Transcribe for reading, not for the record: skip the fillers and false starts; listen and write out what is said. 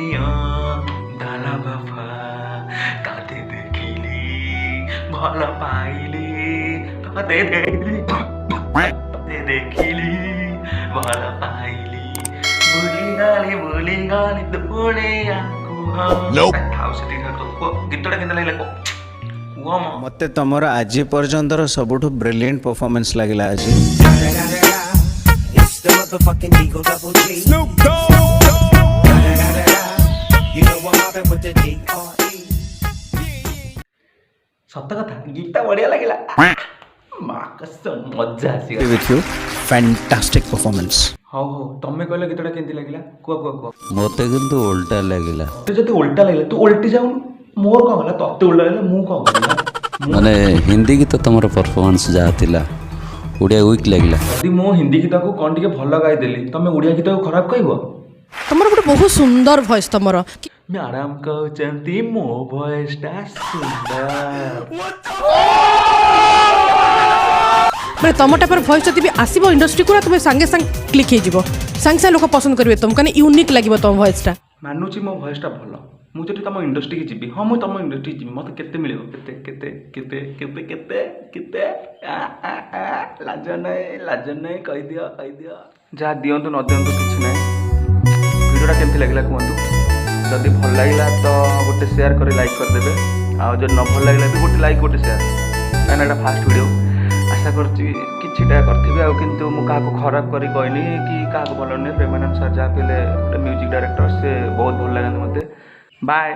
दुनिया दाला बाबा ताते देखिली भल पाइली ताते देखिली भल पाइली भूली गाली दुणे गीतटा केनता लागला मते तमर आज पर्यंतर सबुठु ब्रिलियंट परफॉर्मेंस लागला आज सत कथा गीता बढ़िया लगिला मजा आसी विथ यू फैंटास्टिक परफॉर्मेंस हो तमे कहले गीतटा केनती लागिला कुआ मते किंतु उल्टा लागिला ते जति उल्टा लागिला तू उल्टी जाऊ मोर कौन गला तते उल्टा लागले मु कौन गला माने हिंदी गीत तमर परफॉर्मेंस जा थिला उड़िया वीक लागिला यदि मो हिंदी गीत को कोन टिके भल गाई देली तमे उड़िया गीत को खराब कहबो तमर गोटे बहुत सुंदर वॉइस तमर मैडम कहते मो वॉइस टा सुंदर माने तम टाइपर वॉइस जति भी आसीबो इंडस्ट्री को तुम संगे संग क्लिक हे जिवो संगे लोक पसंद करबे तुम कने यूनिक लागिबो तुम वॉइस टा मानुची मो वॉइस टा भलो मु जति तम इंडस्ट्री की जीबी हां मु तम इंडस्ट्री जीबी मते केते मिलिबो केते लाज नै कहि दियो जा दियंतु न दियंतु किछ नै वीडियोटा केमती लागला कहतु जदि भल लगे तो गोटे शेयर कर लाइक करदे आ जो न भल लगे भी गोटे लाइक गोटे शेयर कहना फास्ट वीडियो आशा करटा करी आ किंतु मु क्या खराब करी कहनी कि क्या भल नुहे प्रेमानंद सर जहाँ भी गोटे म्यूजिक डायरेक्टर से बहुत भल लगे मत बाय।